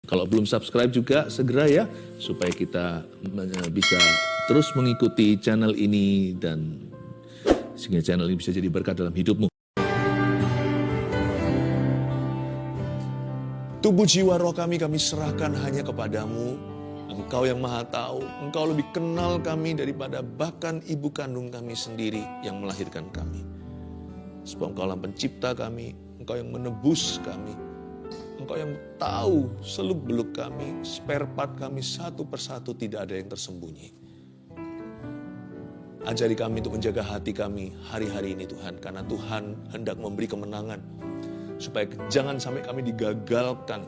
Kalau belum subscribe juga segera ya, supaya kita bisa terus mengikuti channel ini dan sehingga channel ini bisa jadi berkat dalam hidupmu. Tubuh jiwa roh kami serahkan hanya kepadamu. Engkau yang maha tahu, Engkau lebih kenal kami daripada bahkan ibu kandung kami sendiri yang melahirkan kami. Sebab Engkau lah pencipta kami, Engkau yang menebus kami. Engkau yang tahu seluk-beluk kami, spare part kami satu persatu, tidak ada yang tersembunyi. Ajari kami untuk menjaga hati kami hari-hari ini Tuhan, karena Tuhan hendak memberi kemenangan, supaya jangan sampai kami digagalkan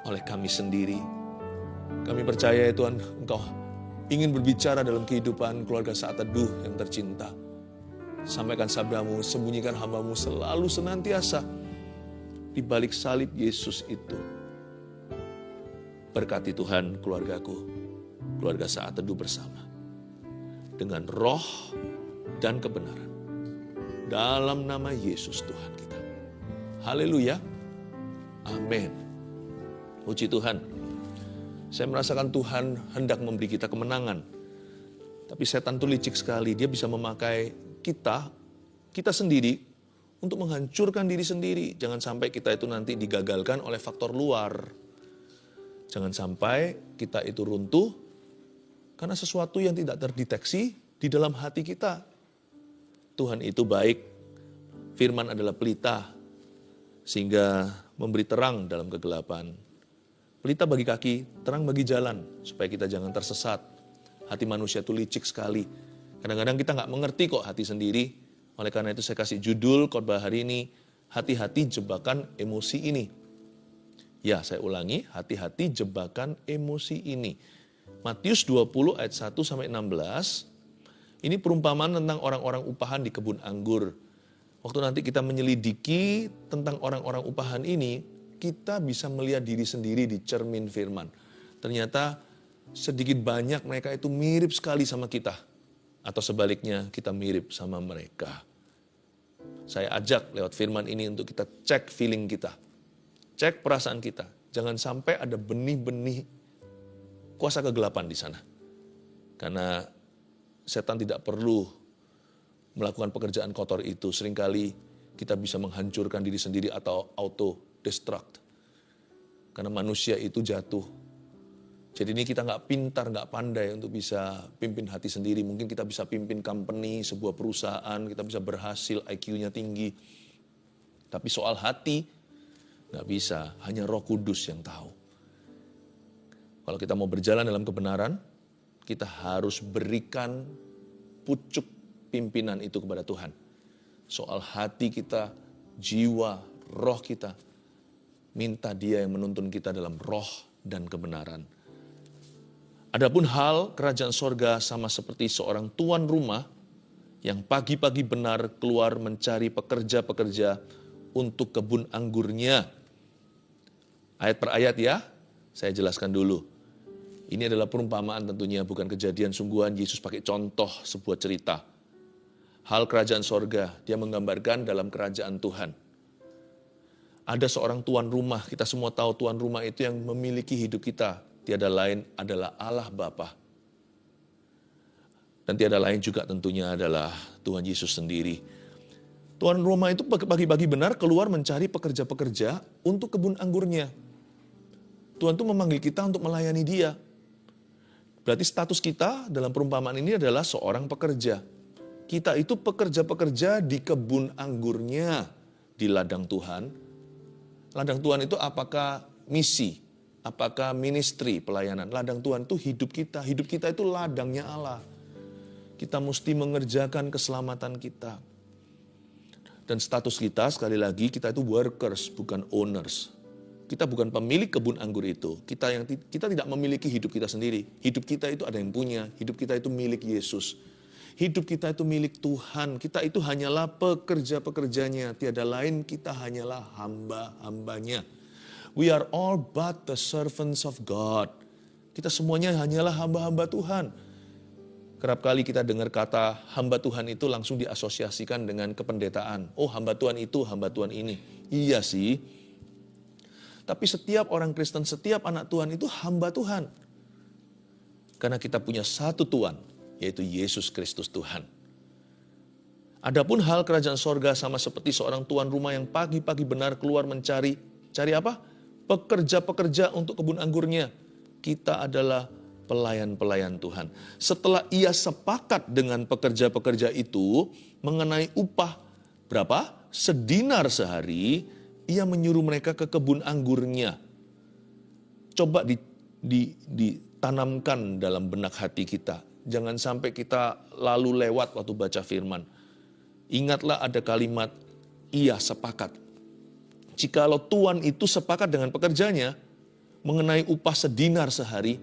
oleh kami sendiri. Kami percaya ya Tuhan, Engkau ingin berbicara dalam kehidupan keluarga Saat Teduh yang tercinta. Sampaikan sabdamu, sembunyikan hambamu selalu senantiasa di balik salib Yesus itu. Berkati Tuhan keluargaku, keluarga Saat Teduh bersama, dengan roh dan kebenaran. Dalam nama Yesus Tuhan kita. Haleluya. Amin. Puji Tuhan. Saya merasakan Tuhan hendak memberi kita kemenangan. Tapi setan itu licik sekali. Dia bisa memakai kita sendiri, untuk menghancurkan diri sendiri. Jangan sampai kita itu nanti digagalkan oleh faktor luar. Jangan sampai kita itu runtuh karena sesuatu yang tidak terdeteksi di dalam hati kita. Tuhan itu baik. Firman adalah pelita, sehingga memberi terang dalam kegelapan. Pelita bagi kaki, terang bagi jalan, supaya kita jangan tersesat. Hati manusia itu licik sekali. Kadang-kadang kita nggak mengerti kok hati sendiri. Oleh karena itu saya kasih judul khotbah hari ini, hati-hati jebakan emosi ini. Ya, saya ulangi, hati-hati jebakan emosi ini. Matius 20 ayat 1 sampai 16. Ini perumpamaan tentang orang-orang upahan di kebun anggur. Waktu nanti kita menyelidiki tentang orang-orang upahan ini, kita bisa melihat diri sendiri di cermin firman. Ternyata sedikit banyak mereka itu mirip sekali sama kita. Atau sebaliknya kita mirip sama mereka. Saya ajak lewat firman ini untuk kita cek feeling kita. Cek perasaan kita. Jangan sampai ada benih-benih kuasa kegelapan di sana. Karena setan tidak perlu melakukan pekerjaan kotor itu. Seringkali kita bisa menghancurkan diri sendiri atau auto-destruct. Karena manusia itu jatuh. Jadi ini kita nggak pintar, nggak pandai untuk bisa pimpin hati sendiri. Mungkin kita bisa pimpin company, sebuah perusahaan, kita bisa berhasil, IQ-nya tinggi. Tapi soal hati, nggak bisa, hanya Roh Kudus yang tahu. Kalau kita mau berjalan dalam kebenaran, kita harus berikan pucuk pimpinan itu kepada Tuhan. Soal hati kita, jiwa, roh kita, minta Dia yang menuntun kita dalam roh dan kebenaran. Adapun hal kerajaan sorga sama seperti seorang tuan rumah yang pagi-pagi benar keluar mencari pekerja-pekerja untuk kebun anggurnya. Ayat per ayat ya, saya jelaskan dulu. Ini adalah perumpamaan tentunya, bukan kejadian sungguhan. Yesus pakai contoh sebuah cerita. Hal kerajaan sorga, dia menggambarkan dalam kerajaan Tuhan. Ada seorang tuan rumah, kita semua tahu tuan rumah itu yang memiliki hidup kita. Tiada lain adalah Allah Bapa. Dan tiada lain juga tentunya adalah Tuhan Yesus sendiri. Tuan rumah itu pagi-pagi benar keluar mencari pekerja-pekerja untuk kebun anggurnya. Tuhan itu memanggil kita untuk melayani Dia. Berarti status kita dalam perumpamaan ini adalah seorang pekerja. Kita itu pekerja-pekerja di kebun anggurnya, di ladang Tuhan. Ladang Tuhan itu apakah misi? Apakah ministry, pelayanan? Ladang Tuhan itu hidup kita. Hidup kita itu ladangnya Allah. Kita mesti mengerjakan keselamatan kita. Dan status kita, sekali lagi, kita itu workers, bukan owners. Kita bukan pemilik kebun anggur itu. Kita tidak memiliki hidup kita sendiri. Hidup kita itu ada yang punya. Hidup kita itu milik Yesus. Hidup kita itu milik Tuhan. Kita itu hanyalah pekerja-pekerjanya. Tiada lain, kita hanyalah hamba-hambanya. We are all but the servants of God. Kita semuanya hanyalah hamba-hamba Tuhan. Kerap kali kita dengar kata hamba Tuhan itu langsung diasosiasikan dengan kependetaan. Oh, hamba Tuhan itu, hamba Tuhan ini. Iya sih. Tapi setiap orang Kristen, setiap anak Tuhan itu hamba Tuhan. Karena kita punya satu Tuhan, yaitu Yesus Kristus Tuhan. Adapun hal kerajaan sorga sama seperti seorang tuan rumah yang pagi-pagi benar keluar cari apa? Pekerja-pekerja untuk kebun anggurnya. Kita adalah pelayan-pelayan Tuhan. Setelah ia sepakat dengan pekerja-pekerja itu mengenai upah berapa? Sedinar sehari, ia menyuruh mereka ke kebun anggurnya. Coba ditanamkan dalam benak hati kita. Jangan sampai kita lalu lewat waktu baca firman. Ingatlah ada kalimat, ia sepakat. Jikalau tuan itu sepakat dengan pekerjanya mengenai upah sedinar sehari,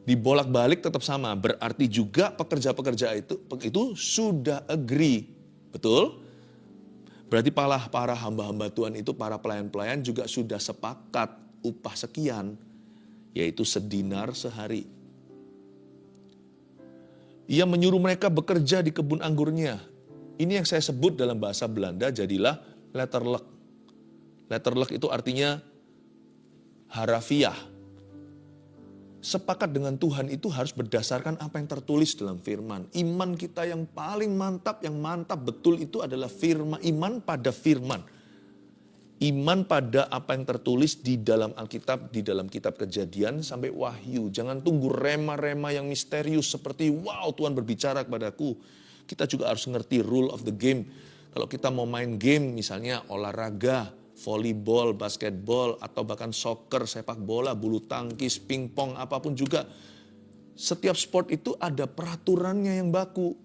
dibolak-balik tetap sama. Berarti juga pekerja-pekerja itu sudah agree. Betul? Berarti para hamba-hamba Tuhan itu, para pelayan-pelayan juga sudah sepakat upah sekian, yaitu sedinar sehari. Ia menyuruh mereka bekerja di kebun anggurnya. Ini yang saya sebut dalam bahasa Belanda jadilah letterlijk. Letterlijk itu artinya harafiah. Sepakat dengan Tuhan itu harus berdasarkan apa yang tertulis dalam firman. Iman kita yang paling mantap, yang mantap betul itu adalah firman, iman pada firman. Iman pada apa yang tertulis di dalam Alkitab, di dalam kitab Kejadian sampai Wahyu. Jangan tunggu rema-rema yang misterius seperti wow Tuhan berbicara kepadaku. Kita juga harus ngerti rule of the game. Kalau kita mau main game misalnya olahraga, volleyball, basketball, atau bahkan soccer, sepak bola, bulu tangkis, pingpong, apapun juga. Setiap sport itu ada peraturannya yang baku.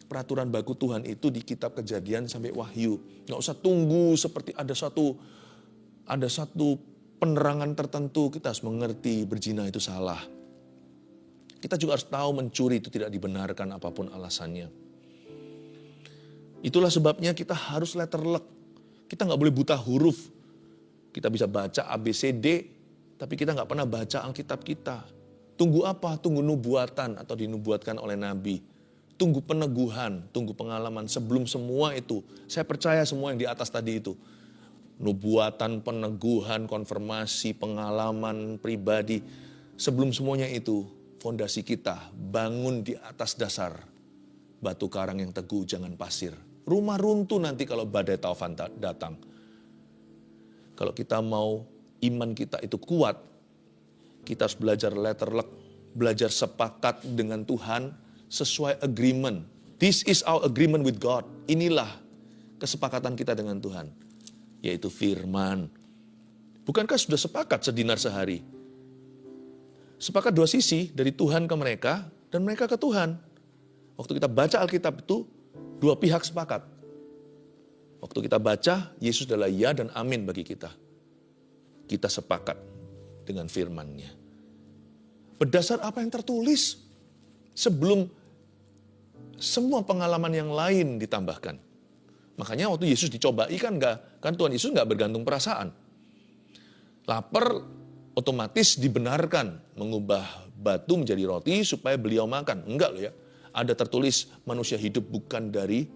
Peraturan baku Tuhan itu di kitab Kejadian sampai Wahyu. Nggak usah tunggu seperti ada satu penerangan tertentu. Kita harus mengerti berzina itu salah. Kita juga harus tahu mencuri itu tidak dibenarkan apapun alasannya. Itulah sebabnya kita harus letterlek. Kita nggak boleh buta huruf. Kita bisa baca ABCD, tapi kita nggak pernah baca Alkitab kita. Tunggu apa? Tunggu nubuatan atau dinubuatkan oleh Nabi. Tunggu peneguhan, tunggu pengalaman. Sebelum semua itu, saya percaya semua yang di atas tadi itu. Nubuatan, peneguhan, konfirmasi, pengalaman pribadi. Sebelum semuanya itu, fondasi kita bangun di atas dasar batu karang yang teguh, jangan pasir. Rumah runtuh nanti kalau badai taufan datang. Kalau kita mau iman kita itu kuat, kita harus belajar letterlek, belajar sepakat dengan Tuhan, sesuai agreement. This is our agreement with God. Inilah kesepakatan kita dengan Tuhan. Yaitu firman. Bukankah sudah sepakat sedinar sehari? Sepakat dua sisi, dari Tuhan ke mereka, dan mereka ke Tuhan. Waktu kita baca Alkitab itu, dua pihak sepakat. Waktu kita baca, Yesus adalah ya dan amin bagi kita. Kita sepakat dengan firman-Nya. Berdasar apa yang tertulis. Sebelum semua pengalaman yang lain ditambahkan. Makanya waktu Yesus dicobai kan Tuhan Yesus nggak bergantung perasaan. Lapar otomatis dibenarkan mengubah batu menjadi roti supaya beliau makan. Enggak loh ya. Ada tertulis manusia hidup bukan dari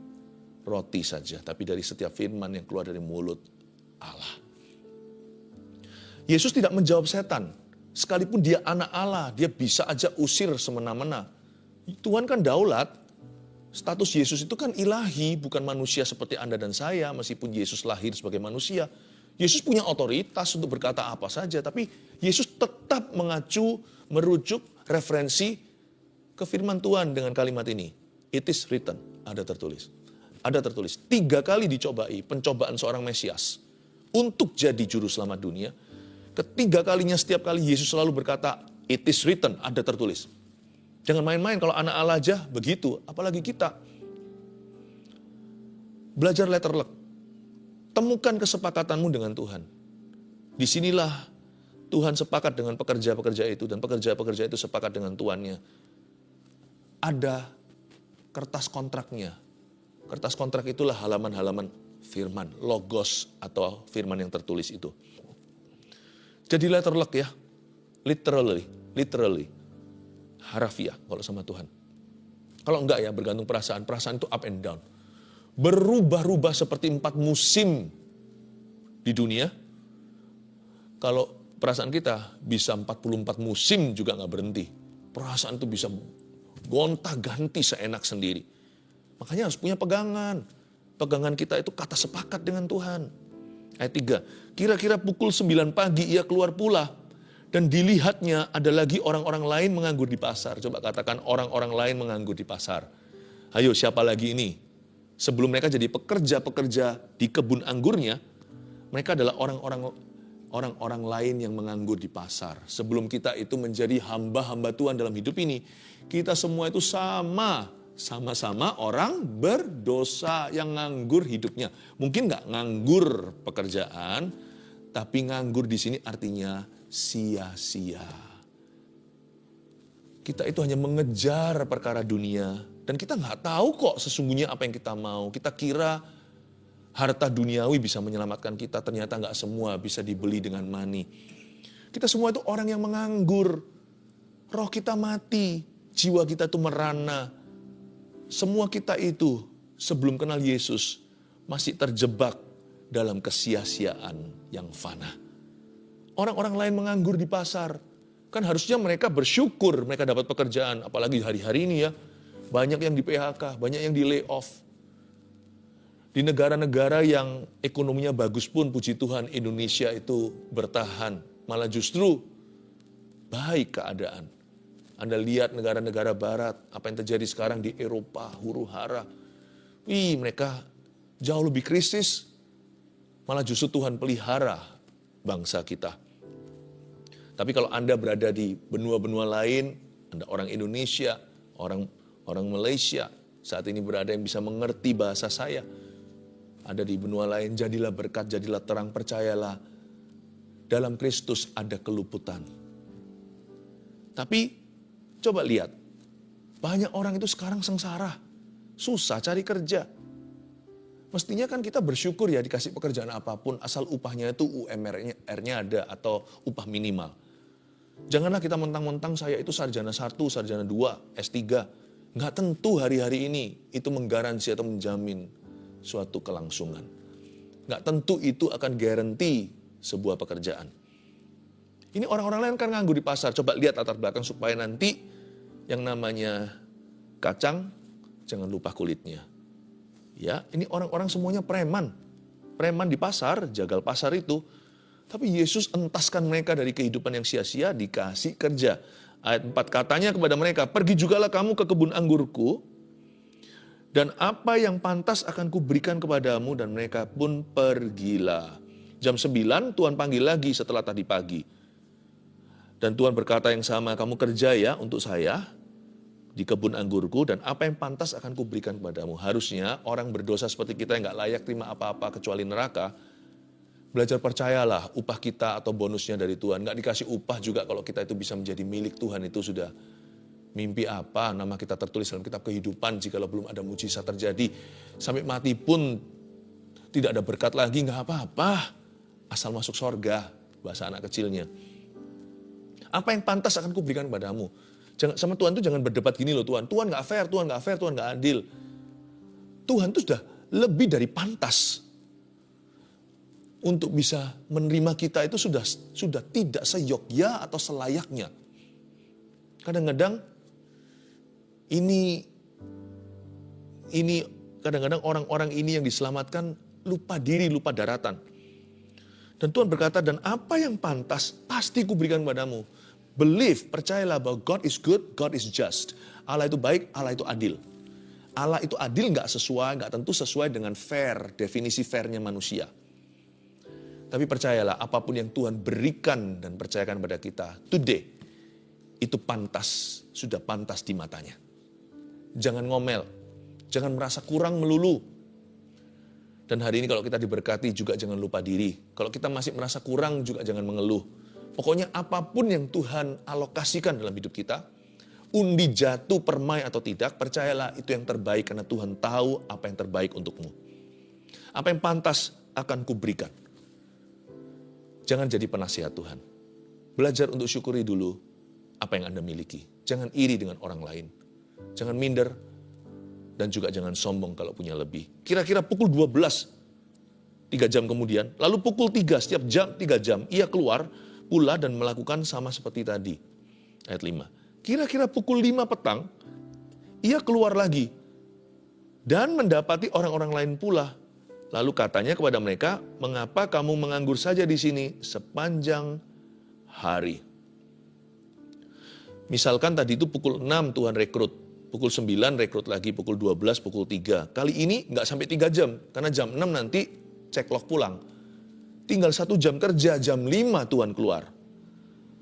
roti saja, tapi dari setiap firman yang keluar dari mulut Allah. Yesus tidak menjawab setan. Sekalipun dia anak Allah, dia bisa aja usir semena-mena. Tuhan kan daulat, status Yesus itu kan ilahi, bukan manusia seperti Anda dan saya, meskipun Yesus lahir sebagai manusia. Yesus punya otoritas untuk berkata apa saja, tapi Yesus tetap merujuk referensi ke firman Tuhan dengan kalimat ini. It is written, ada tertulis. Ada tertulis, 3 kali dicobai pencobaan seorang Mesias untuk jadi juru selamat dunia. Ketiga kalinya setiap kali Yesus selalu berkata, it is written, ada tertulis. Jangan main-main, kalau anak Allah aja begitu, apalagi kita. Belajar letterlek. Temukan kesepakatanmu dengan Tuhan. Disinilah Tuhan sepakat dengan pekerja-pekerja itu, dan pekerja-pekerja itu sepakat dengan tuannya. Ada kertas kontraknya. Kertas kontrak itulah halaman-halaman firman, logos atau firman yang tertulis itu. Jadi letterlek ya, literally. Harafiah kalau sama Tuhan. Kalau enggak ya bergantung perasaan itu up and down. Berubah-ubah seperti 4 musim di dunia. Kalau perasaan kita bisa 44 musim juga nggak berhenti. Perasaan itu bisa gonta-ganti seenak sendiri. Makanya harus punya pegangan. Pegangan kita itu kata sepakat dengan Tuhan. Ayat 3, kira-kira pukul 9 pagi ia keluar pula. Dan dilihatnya ada lagi orang-orang lain menganggur di pasar. Coba katakan orang-orang lain menganggur di pasar. Ayo, siapa lagi ini? Sebelum mereka jadi pekerja-pekerja di kebun anggurnya, mereka adalah orang-orang lain yang menganggur di pasar. Sebelum kita itu menjadi hamba-hamba Tuhan dalam hidup ini, kita semua itu sama-sama orang berdosa yang nganggur hidupnya. Mungkin nggak nganggur pekerjaan, tapi nganggur di sini artinya sia-sia. Kita itu hanya mengejar perkara dunia, dan kita nggak tahu kok sesungguhnya apa yang kita mau. Kita kira harta duniawi bisa menyelamatkan kita, ternyata nggak semua bisa dibeli dengan money. Kita semua itu orang yang menganggur. Roh kita mati, jiwa kita itu merana. Semua kita itu sebelum kenal Yesus masih terjebak dalam kesia-siaan yang fana. Orang-orang lain menganggur di pasar. Kan harusnya mereka bersyukur mereka dapat pekerjaan. Apalagi hari-hari ini ya, banyak yang di PHK, banyak yang di layoff. Di negara-negara yang ekonominya bagus pun, puji Tuhan, Indonesia itu bertahan. Malah justru baik keadaan. Anda lihat negara-negara barat, apa yang terjadi sekarang di Eropa, huru-hara. Mereka jauh lebih krisis. Malah justru Tuhan pelihara bangsa kita. Tapi kalau Anda berada di benua-benua lain, Anda orang Indonesia, orang Malaysia, saat ini berada yang bisa mengerti bahasa saya. Ada di benua lain, jadilah berkat, jadilah terang, percayalah. Dalam Kristus ada keluputan. Tapi coba lihat, banyak orang itu sekarang sengsara, susah cari kerja. Mestinya kan kita bersyukur ya dikasih pekerjaan apapun, asal upahnya itu UMR-nya ada atau upah minimal. Janganlah kita mentang-mentang saya itu sarjana 1, sarjana 2, S3. Nggak tentu hari-hari ini itu menggaransi atau menjamin suatu kelangsungan. Nggak tentu itu akan garanti sebuah pekerjaan. Ini orang-orang lain kan nganggur di pasar. Coba lihat latar belakang supaya nanti yang namanya kacang jangan lupa kulitnya. Ya, ini orang-orang semuanya preman. Preman di pasar, jagal pasar itu. Tapi Yesus entaskan mereka dari kehidupan yang sia-sia, dikasih kerja. Ayat 4 katanya kepada mereka, pergi jugalah kamu ke kebun anggurku, dan apa yang pantas akan kuberikan kepadamu, dan mereka pun pergilah. Jam 9 Tuhan panggil lagi setelah tadi pagi. Dan Tuhan berkata yang sama, kamu kerja ya untuk saya di kebun anggurku, dan apa yang pantas akan kuberikan kepadamu. Harusnya orang berdosa seperti kita yang gak layak terima apa-apa kecuali neraka, belajar percayalah upah kita atau bonusnya dari Tuhan. Gak dikasih upah juga kalau kita itu bisa menjadi milik Tuhan, itu sudah mimpi apa, nama kita tertulis dalam kitab kehidupan jikalau belum ada mujizat terjadi. Sampai mati pun tidak ada berkat lagi, gak apa-apa. Asal masuk sorga, bahasa anak kecilnya. Apa yang pantas akan kuberikan kepadamu. Sama Tuhan itu jangan berdebat gini loh Tuhan. Tuhan gak fair, Tuhan gak fair, Tuhan gak adil. Tuhan itu sudah lebih dari pantas. Untuk bisa menerima kita itu sudah tidak seyogya atau selayaknya. Kadang-kadang ini kadang-kadang orang-orang ini yang diselamatkan lupa diri, lupa daratan. Dan Tuhan berkata, dan apa yang pantas pasti kuberikan padamu. Believe, percayalah bahwa God is good, God is just. Allah itu baik, Allah itu adil. Allah itu adil gak tentu sesuai dengan fair, definisi fairnya manusia. Tapi percayalah, apapun yang Tuhan berikan dan percayakan pada kita today, itu pantas, sudah pantas di matanya. Jangan ngomel, jangan merasa kurang melulu. Dan hari ini kalau kita diberkati juga jangan lupa diri. Kalau kita masih merasa kurang juga jangan mengeluh. Pokoknya apapun yang Tuhan alokasikan dalam hidup kita, undi jatuh, permai atau tidak, percayalah itu yang terbaik karena Tuhan tahu apa yang terbaik untukmu. Apa yang pantas akan kuberikan. Jangan jadi penasihat Tuhan. Belajar untuk syukuri dulu apa yang Anda miliki. Jangan iri dengan orang lain. Jangan minder. Dan juga jangan sombong kalau punya lebih. Kira-kira pukul 12. 3 jam kemudian, lalu pukul 3, setiap jam 3 jam, ia keluar pula dan melakukan sama seperti tadi. Ayat 5. Kira-kira pukul 5 petang, ia keluar lagi dan mendapati orang-orang lain pula. Lalu katanya kepada mereka, mengapa kamu menganggur saja di sini sepanjang hari? Misalkan tadi itu pukul 6 Tuhan rekrut, pukul 9 rekrut lagi, pukul 12, pukul 3. Kali ini nggak sampai 3 jam, karena jam 6 nanti ceklok pulang. Tinggal 1 jam kerja, jam 5 Tuhan keluar.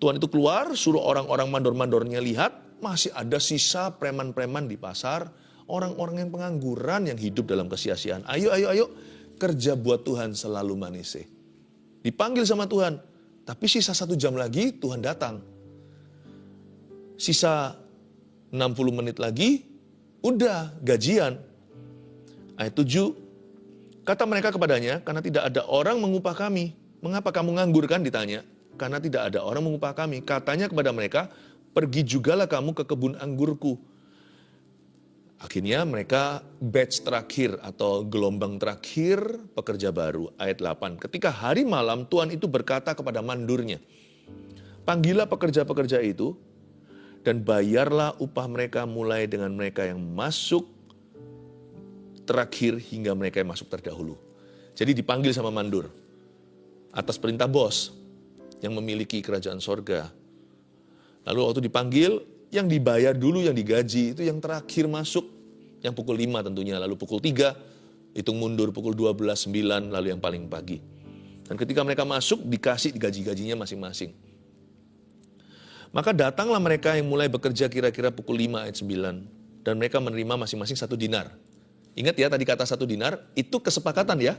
Tuhan itu keluar, suruh orang-orang mandor-mandornya lihat, masih ada sisa preman-preman di pasar, orang-orang yang pengangguran yang hidup dalam kesia-siaan. Ayo, kerja buat Tuhan selalu manise. Dipanggil sama Tuhan, tapi sisa 1 jam lagi Tuhan datang. Sisa 60 menit lagi, udah gajian. Ayat 7, kata mereka kepadanya, karena tidak ada orang mengupah kami. Mengapa kamu nganggur kan ditanya? Karena tidak ada orang mengupah kami. Katanya kepada mereka, pergi jugalah kamu ke kebun anggurku. Akhirnya mereka batch terakhir atau gelombang terakhir pekerja baru. Ayat 8, ketika hari malam Tuhan itu berkata kepada mandurnya, panggillah pekerja-pekerja itu dan bayarlah upah mereka mulai dengan mereka yang masuk terakhir hingga mereka yang masuk terdahulu. Jadi dipanggil sama mandur atas perintah bos yang memiliki kerajaan sorga. Lalu waktu dipanggil, yang dibayar dulu, yang digaji itu yang terakhir masuk, yang pukul 5 tentunya, lalu pukul 3 hitung mundur, pukul 12, 9, lalu yang paling pagi. Dan ketika mereka masuk dikasih gaji-gajinya masing-masing. Maka datanglah mereka yang mulai bekerja kira-kira pukul 5 ayat 9 dan mereka menerima masing-masing 1 dinar. Ingat ya tadi kata 1 dinar, itu kesepakatan ya.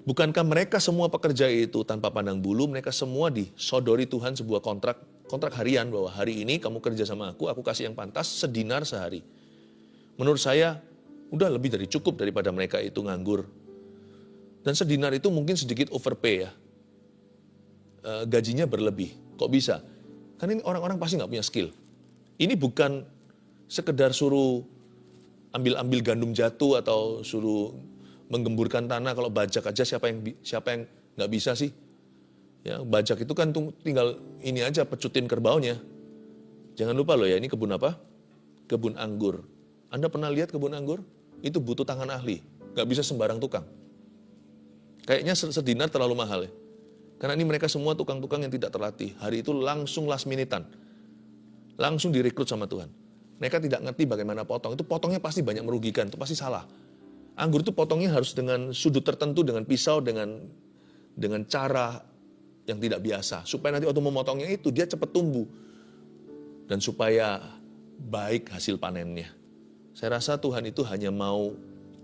Bukankah mereka semua pekerja itu tanpa pandang bulu, mereka semua disodori Tuhan sebuah kontrak harian bahwa hari ini kamu kerja sama aku kasih yang pantas sedinar sehari. Menurut saya udah lebih dari cukup daripada mereka itu nganggur. Dan sedinar itu mungkin sedikit overpay ya. Gajinya berlebih. Kok bisa? Kan ini orang-orang pasti nggak punya skill. Ini bukan sekedar suruh ambil gandum jatuh atau suruh menggemburkan tanah, kalau bajak aja siapa yang nggak bisa sih? Ya, bajak itu kan tinggal ini aja pecutin kerbaunya. Jangan lupa loh ya, ini kebun apa? Kebun anggur. Anda pernah lihat kebun anggur? Itu butuh tangan ahli, nggak bisa sembarang tukang. Kayaknya sedinar terlalu mahal ya. Karena ini mereka semua tukang-tukang yang tidak terlatih. Hari itu langsung last minutean. Langsung direkrut sama Tuhan. Mereka tidak ngerti bagaimana potong. Itu potongnya pasti banyak merugikan, itu pasti salah. Anggur itu potongnya harus dengan sudut tertentu, dengan pisau, dengan cara yang tidak biasa. Supaya nanti waktu memotongnya itu dia cepat tumbuh. Dan supaya baik hasil panennya. Saya rasa Tuhan itu hanya mau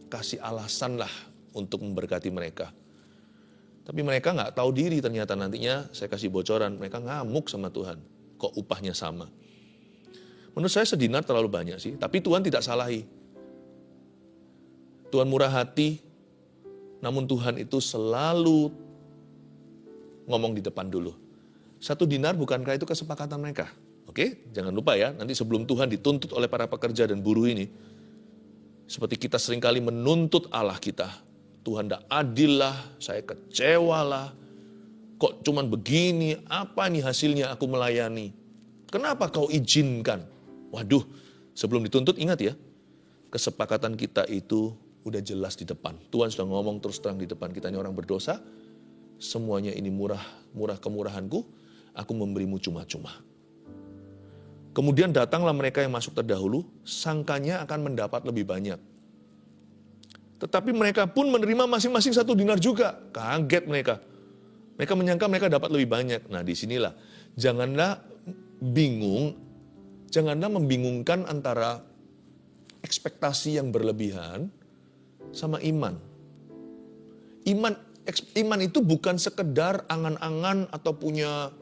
kasih alasan lah untuk memberkati mereka. Tapi mereka nggak tahu diri ternyata nantinya saya kasih bocoran. Mereka ngamuk sama Tuhan. Kok upahnya sama? Menurut saya sedinar terlalu banyak sih. Tapi Tuhan tidak salahi. Tuhan murah hati, namun Tuhan itu selalu ngomong di depan dulu. 1 dinar bukankah itu kesepakatan mereka? Oke, jangan lupa ya, nanti sebelum Tuhan dituntut oleh para pekerja dan buruh ini, seperti kita seringkali menuntut Allah kita, Tuhan tidak adil lah, saya kecewa lah, kok cuman begini, apa nih hasilnya aku melayani? Kenapa kau izinkan? Waduh, sebelum dituntut ingat ya, kesepakatan kita itu udah jelas di depan. Tuhan sudah ngomong terus terang di depan, kita ini orang berdosa, semuanya ini murah kemurahanku, aku memberimu cuma-cuma. Kemudian datanglah mereka yang masuk terdahulu, sangkanya akan mendapat lebih banyak. Tetapi mereka pun menerima masing-masing 1 dinar juga. Kaget mereka. Mereka menyangka mereka dapat lebih banyak. Nah disinilah, janganlah membingungkan antara ekspektasi yang berlebihan sama iman. Iman itu bukan sekedar angan-angan atau punya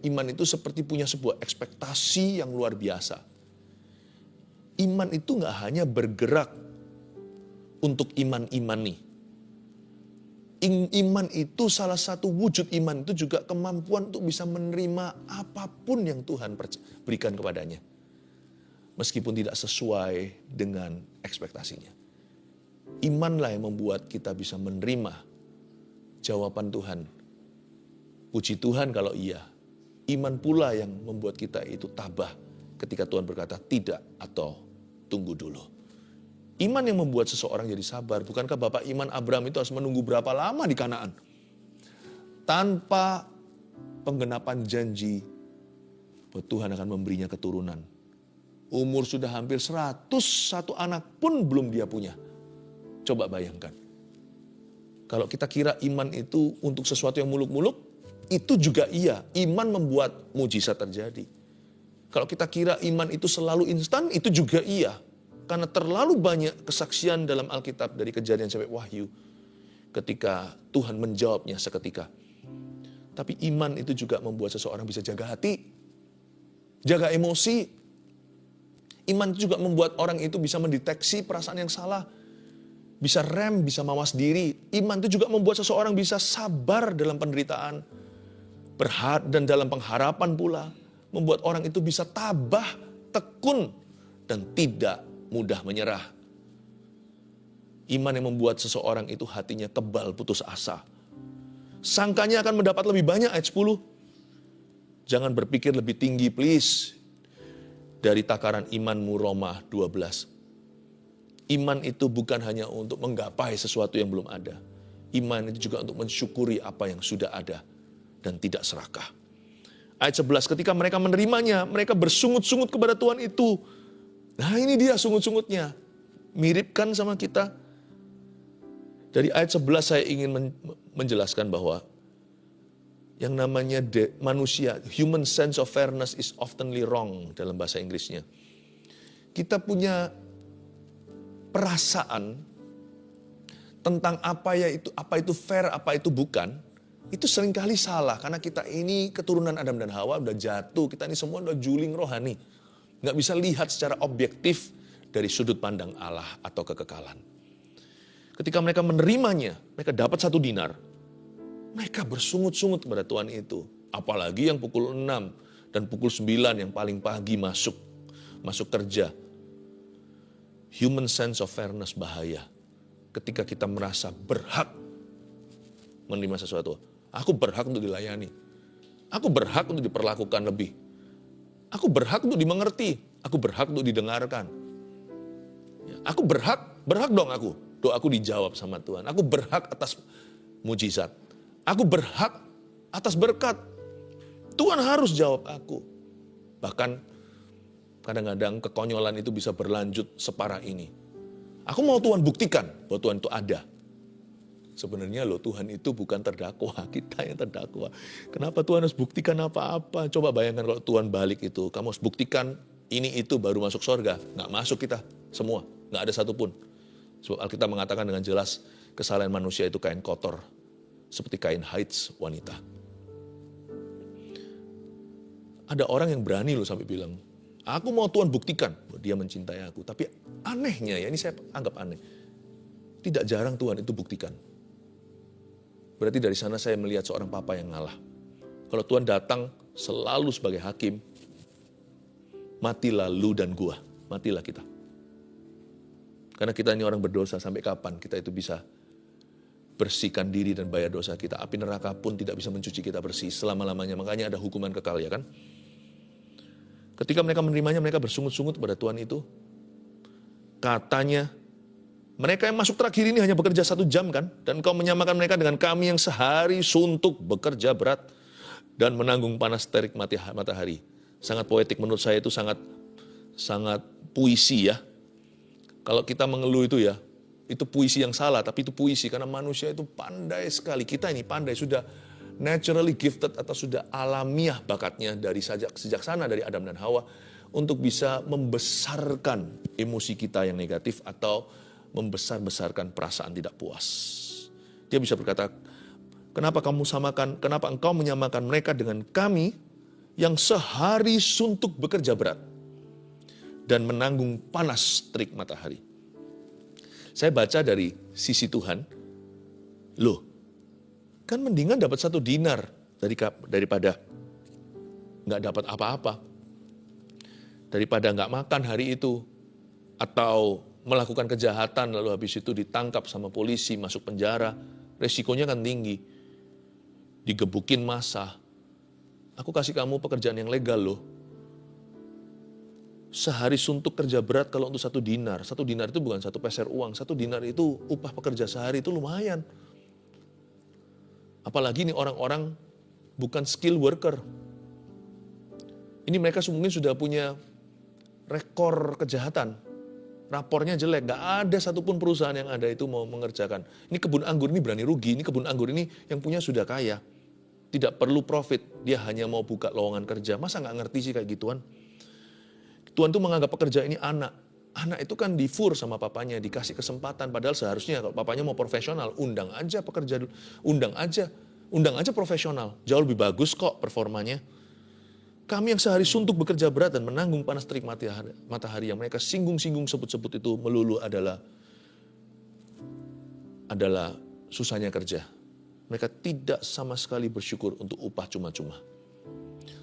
iman itu seperti punya sebuah ekspektasi yang luar biasa. Iman itu nggak hanya bergerak untuk iman-imani. Iman itu salah satu wujud iman itu juga kemampuan untuk bisa menerima apapun yang Tuhan berikan kepadanya. Meskipun tidak sesuai dengan ekspektasinya. Imanlah yang membuat kita bisa menerima jawaban Tuhan. Puji Tuhan kalau iya. Iman pula yang membuat kita itu tabah ketika Tuhan berkata tidak atau tunggu dulu. Iman yang membuat seseorang jadi sabar. Bukankah Bapak iman Abraham itu harus menunggu berapa lama di Kanaan? Tanpa penggenapan janji bahwa Tuhan akan memberinya keturunan. Umur sudah hampir 101 anak pun belum dia punya. Coba bayangkan. Kalau kita kira iman itu untuk sesuatu yang muluk-muluk, itu juga iya. Iman membuat mujizat terjadi. Kalau kita kira iman itu selalu instan, itu juga iya. Karena terlalu banyak kesaksian dalam Alkitab dari Kejadian sampai Wahyu. Ketika Tuhan menjawabnya seketika. Tapi iman itu juga membuat seseorang bisa jaga hati. Jaga emosi. Iman itu juga membuat orang itu bisa mendeteksi perasaan yang salah. Bisa rem, bisa mawas diri. Iman itu juga membuat seseorang bisa sabar dalam penderitaan. Dan dalam pengharapan pula. Membuat orang itu bisa tabah, tekun, dan tidak mudah menyerah. Iman yang membuat seseorang itu hatinya tebal, putus asa. Sangkanya akan mendapat lebih banyak, ayat 10. Jangan berpikir lebih tinggi, please. Dari takaran imanmu, Roma 12. Iman itu bukan hanya untuk menggapai sesuatu yang belum ada. Iman itu juga untuk mensyukuri apa yang sudah ada dan tidak serakah. Ayat 11, ketika mereka menerimanya, mereka bersungut-sungut kepada Tuhan itu. Nah ini dia sungut-sungutnya. Mirip kan sama kita? Dari ayat 11 saya ingin menjelaskan bahwa yang namanya manusia, human sense of fairness is oftenly wrong dalam bahasa Inggrisnya. Kita punya perasaan tentang apa itu fair, apa itu bukan, itu seringkali salah. Karena kita ini keturunan Adam dan Hawa udah jatuh, kita ini semua udah juling rohani. Nggak bisa lihat secara objektif dari sudut pandang Allah atau kekekalan. Ketika mereka menerimanya, mereka dapat 1 dinar. Mereka bersungut-sungut kepada Tuhan itu. Apalagi yang pukul 6 dan pukul 9 yang paling pagi masuk kerja. Human sense of fairness bahaya. Ketika kita merasa berhak menerima sesuatu. Aku berhak untuk dilayani. Aku berhak untuk diperlakukan lebih. Aku berhak untuk dimengerti. Aku berhak untuk didengarkan. Aku berhak dong aku. Doaku dijawab sama Tuhan. Aku berhak atas mujizat. Aku berhak atas berkat. Tuhan harus jawab aku. Bahkan kadang-kadang kekonyolan itu bisa berlanjut separah ini. Aku mau Tuhan buktikan bahwa Tuhan itu ada. Sebenarnya Tuhan itu bukan terdakwa, kita yang terdakwa. Kenapa Tuhan harus buktikan apa-apa? Coba bayangkan kalau Tuhan balik itu. Kamu harus buktikan ini itu baru masuk surga. Nggak masuk kita semua, nggak ada satupun. Sebab Alkitab mengatakan dengan jelas kesalahan manusia itu kain kotor. Seperti kain haid wanita. Ada orang yang berani sampai bilang, aku mau Tuhan buktikan bahwa dia mencintai aku. Tapi anehnya ya, ini saya anggap aneh. Tidak jarang Tuhan itu buktikan. Berarti dari sana saya melihat seorang papa yang ngalah. Kalau Tuhan datang selalu sebagai hakim, matilah lu dan gua, matilah kita. Karena kita ini orang berdosa, sampai kapan kita itu bisa bersihkan diri dan bayar dosa kita. Api neraka pun tidak bisa mencuci kita bersih selama-lamanya. Makanya ada hukuman kekal, ya kan? Ketika mereka menerimanya, mereka bersungut-sungut pada Tuhan itu. Katanya, mereka yang masuk terakhir ini hanya bekerja 1 jam kan? Dan kau menyamakan mereka dengan kami yang sehari suntuk bekerja berat dan menanggung panas terik matahari. Sangat poetik menurut saya, itu sangat puisi ya. Kalau kita mengeluh itu ya, itu puisi yang salah, tapi itu puisi karena manusia itu pandai sekali. Kita ini pandai, sudah naturally gifted atau sudah alamiah bakatnya dari sejak sana dari Adam dan Hawa untuk bisa membesarkan emosi kita yang negatif atau membesar-besarkan perasaan tidak puas. Dia bisa berkata, kenapa engkau menyamakan mereka dengan kami yang sehari suntuk bekerja berat dan menanggung panas terik matahari. Saya baca dari sisi Tuhan, kan mendingan dapat 1 dinar daripada nggak dapat apa-apa. Daripada nggak makan hari itu, atau melakukan kejahatan, lalu habis itu ditangkap sama polisi, masuk penjara, resikonya kan tinggi. Digebukin massa. Aku kasih kamu pekerjaan yang legal loh. Sehari suntuk kerja berat kalau untuk 1 dinar. 1 dinar itu bukan 1 peser uang. 1 dinar itu upah pekerja sehari itu lumayan. Apalagi ini orang-orang bukan skill worker. Ini mereka mungkin sudah punya rekor kejahatan. Rapornya jelek. Gak ada satupun perusahaan yang ada itu mau mengerjakan. Ini kebun anggur ini berani rugi. Ini kebun anggur ini yang punya sudah kaya. Tidak perlu profit. Dia hanya mau buka lowongan kerja. Masa gak ngerti sih kayak gituan? Tuhan tuh menganggap pekerja ini anak. Anak itu kan difur sama papanya, dikasih kesempatan. Padahal seharusnya kalau papanya mau profesional, undang aja pekerja dulu. Undang aja profesional. Jauh lebih bagus kok performanya. Kami yang sehari suntuk bekerja berat dan menanggung panas terik matahari yang mereka singgung-singgung sebut-sebut itu melulu adalah susahnya kerja. Mereka tidak sama sekali bersyukur untuk upah cuma-cuma.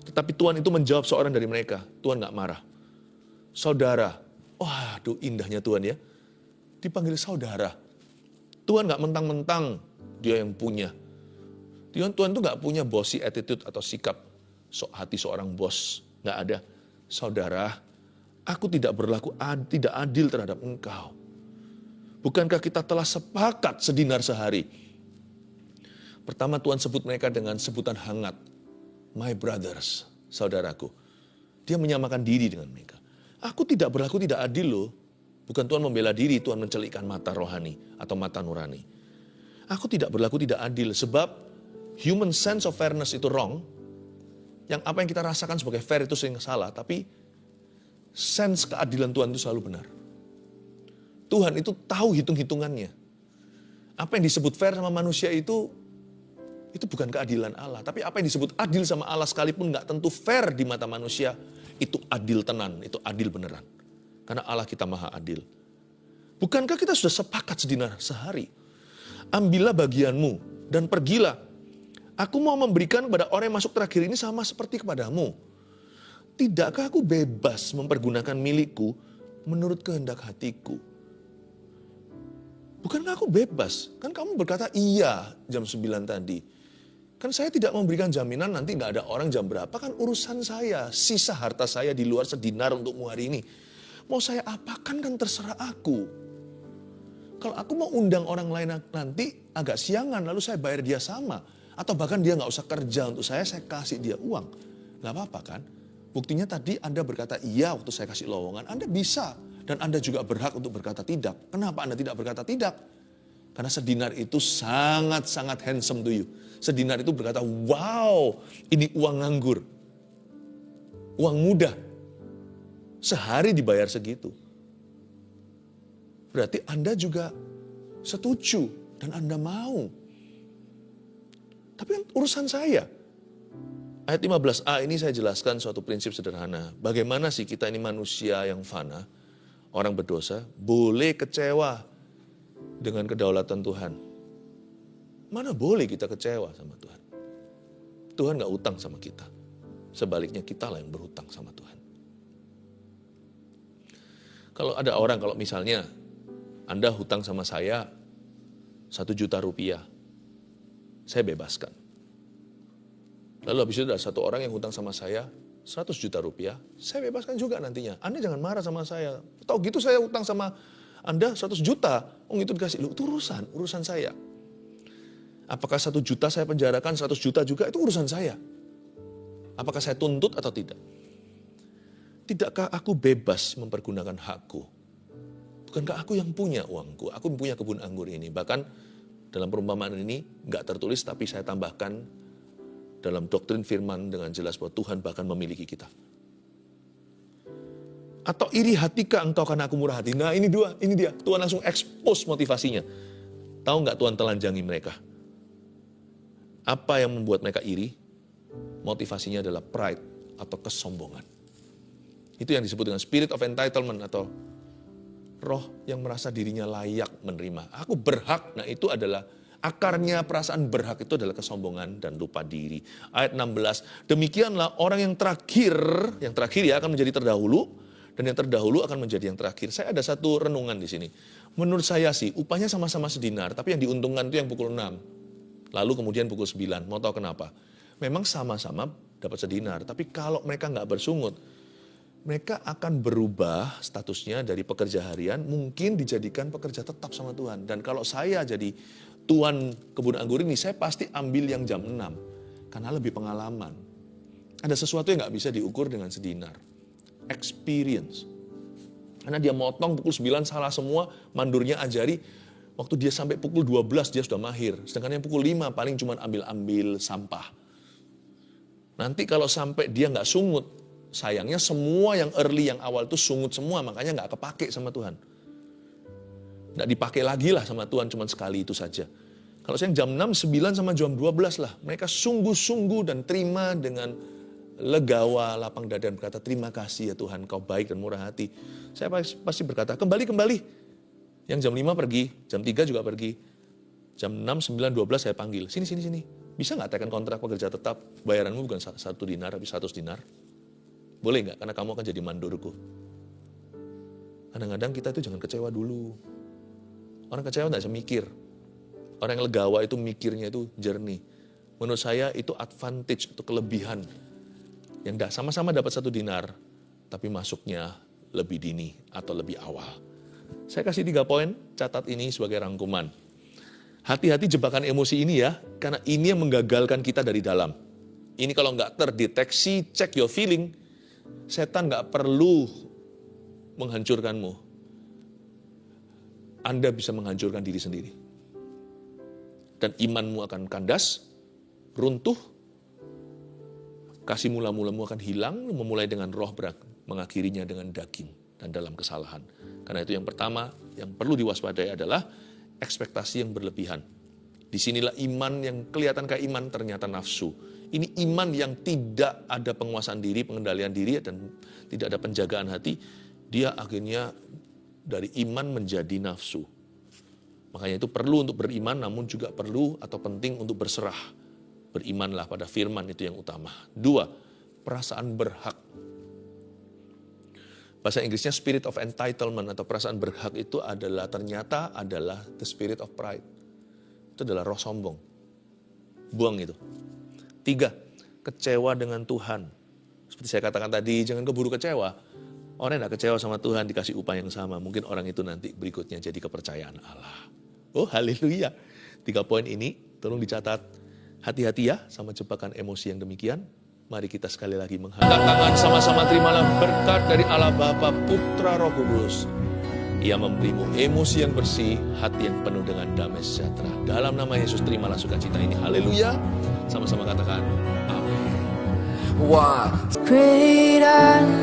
Tetapi Tuhan itu menjawab seorang dari mereka. Tuhan gak marah. Saudara, waduh indahnya Tuhan ya. Dipanggil saudara. Tuhan gak mentang-mentang dia yang punya. Tuhan tuh gak punya bossy attitude atau sikap hati seorang bos. Gak ada. Saudara, aku tidak berlaku tidak adil terhadap engkau. Bukankah kita telah sepakat sedinar sehari? Pertama Tuhan sebut mereka dengan sebutan hangat. My brothers, saudaraku. Dia menyamakan diri dengan mereka. Aku tidak berlaku tidak adil loh. Bukan Tuhan membela diri, Tuhan mencelikkan mata rohani atau mata nurani. Aku tidak berlaku tidak adil sebab human sense of fairness itu wrong. Yang apa yang kita rasakan sebagai fair itu sering salah, tapi sense keadilan Tuhan itu selalu benar. Tuhan itu tahu hitung-hitungannya. Apa yang disebut fair sama manusia itu bukan keadilan Allah. Tapi apa yang disebut adil sama Allah sekalipun gak tentu fair di mata manusia, itu adil tenan, itu adil beneran. Karena Allah kita maha adil. Bukankah kita sudah sepakat sedinar sehari? Ambillah bagianmu dan pergilah. Aku mau memberikan kepada orang yang masuk terakhir ini sama seperti kepadamu. Tidakkah aku bebas mempergunakan milikku menurut kehendak hatiku? Bukankah aku bebas? Kan kamu berkata iya jam 9 tadi. Kan saya tidak memberikan jaminan nanti gak ada orang jam berapa, kan urusan saya. Sisa harta saya di luar sedinar untukmu hari ini. Mau saya apakan kan terserah aku. Kalau aku mau undang orang lain nanti agak siangan lalu saya bayar dia sama. Atau bahkan dia gak usah kerja untuk saya kasih dia uang. Gak apa-apa kan? Buktinya tadi Anda berkata iya waktu saya kasih lowongan. Anda bisa dan Anda juga berhak untuk berkata tidak. Kenapa Anda tidak berkata tidak? Karena sedinar itu sangat-sangat handsome to you. Sedinar itu berkata, wow, ini uang nganggur. Uang muda. Sehari dibayar segitu. Berarti Anda juga setuju dan Anda mau. Tapi kan urusan saya. Ayat 15a ini saya jelaskan suatu prinsip sederhana. Bagaimana sih kita ini manusia yang fana, orang berdosa, boleh kecewa dengan kedaulatan Tuhan. Mana boleh kita kecewa sama Tuhan. Tuhan gak utang sama kita. Sebaliknya kita lah yang berhutang sama Tuhan. Kalau ada orang, kalau misalnya Anda hutang sama saya 1 juta rupiah, saya bebaskan. Lalu habis itu ada satu orang yang hutang sama saya 100 juta rupiah, saya bebaskan juga nantinya. Anda jangan marah sama saya. Tahu gitu saya hutang sama Anda 100 juta, itu dikasih. Itu urusan saya. Apakah 1 juta saya penjarakan, 100 juta juga, itu urusan saya. Apakah saya tuntut atau tidak? Tidakkah aku bebas mempergunakan hakku? Bukankah aku yang punya uangku? Aku yang punya kebun anggur ini. Bahkan dalam perumpamaan ini gak tertulis, tapi saya tambahkan dalam doktrin firman dengan jelas bahwa Tuhan bahkan memiliki kita. Atau iri hatikah engkau karena aku murah hati? Nah ini dia. Tuhan langsung expose motivasinya. Tahu gak Tuhan telanjangi mereka? Apa yang membuat mereka iri? Motivasinya adalah pride atau kesombongan. Itu yang disebut dengan spirit of entitlement atau roh yang merasa dirinya layak menerima. Aku berhak, nah itu adalah akarnya perasaan berhak itu adalah kesombongan dan lupa diri. Ayat 16, demikianlah orang yang terakhir ya akan menjadi terdahulu Dan yang terdahulu akan menjadi yang terakhir. Saya ada satu renungan di sini. Menurut saya sih, upahnya sama-sama sedinar, tapi yang diuntungkan itu yang pukul 6. Lalu kemudian pukul 9. Mau tahu kenapa? Memang sama-sama dapat sedinar, tapi kalau mereka nggak bersungut, mereka akan berubah statusnya dari pekerja harian, mungkin dijadikan pekerja tetap sama Tuhan. Dan kalau saya jadi tuan kebun anggur ini, saya pasti ambil yang jam 6. Karena lebih pengalaman. Ada sesuatu yang nggak bisa diukur dengan sedinar. Experience. Karena dia motong pukul 9 salah semua, mandurnya ajari, waktu dia sampai pukul 12 dia sudah mahir. Sedangkan yang pukul 5 paling cuma ambil-ambil sampah. Nanti kalau sampai dia nggak sungut, sayangnya semua yang early, yang awal itu sungut semua, makanya nggak kepake sama Tuhan. Nggak dipakai lagi lah sama Tuhan, cuma sekali itu saja. Kalau saya jam 6, 9 sama jam 12 lah. Mereka sungguh-sungguh dan terima dengan legawa, lapang dada, dan berkata, terima kasih ya Tuhan, kau baik dan murah hati. Saya pasti berkata, kembali. Yang jam 5 pergi, jam 3 juga pergi. Jam 6, 9, 12 saya panggil, sini. Bisa nggak tekan kontrak pekerja tetap, bayaranmu bukan 1 dinar, tapi 100 dinar? Boleh nggak? Karena kamu akan jadi mandorku. Kadang-kadang kita itu jangan kecewa dulu. Orang kecewa nggak bisa mikir. Orang yang legawa itu mikirnya itu jernih. Menurut saya itu advantage, itu kelebihan. Yang sama-sama dapat 1 dinar, tapi masuknya lebih dini atau lebih awal. Saya kasih 3 poin, catat ini sebagai rangkuman. Hati-hati jebakan emosi ini ya, karena ini yang menggagalkan kita dari dalam. Ini kalau nggak terdeteksi, check your feeling, setan nggak perlu menghancurkanmu. Anda bisa menghancurkan diri sendiri. Dan imanmu akan kandas, runtuh, kasih mula-mulamu akan hilang, memulai dengan roh berat, mengakhirinya dengan daging dan dalam kesalahan. Karena itu yang pertama, yang perlu diwaspadai adalah ekspektasi yang berlebihan. Disinilah iman yang kelihatan kayak iman ternyata nafsu. Ini iman yang tidak ada penguasaan diri, pengendalian diri, dan tidak ada penjagaan hati. Dia akhirnya dari iman menjadi nafsu. Makanya itu perlu untuk beriman, namun juga perlu atau penting untuk berserah. Berimanlah pada firman, itu yang utama. 2, perasaan berhak. Bahasa Inggrisnya spirit of entitlement atau perasaan berhak itu ternyata adalah the spirit of pride. Itu adalah roh sombong. Buang itu. 3, kecewa dengan Tuhan. Seperti saya katakan tadi, jangan keburu kecewa. Orang yang tidak kecewa sama Tuhan dikasih upah yang sama. Mungkin orang itu nanti berikutnya jadi kepercayaan Allah. Oh haleluya. 3 poin ini tolong dicatat. Hati-hati ya sama jebakan emosi yang demikian. Mari kita sekali lagi mengangkat tangan sama-sama, terimalah berkat dari Allah Bapa, Putra, Roh Kudus. Ia memberimu emosi yang bersih, hati yang penuh dengan damai sejahtera. Dalam nama Yesus terimalah sukacita ini. Haleluya. Sama-sama katakan amin. What great and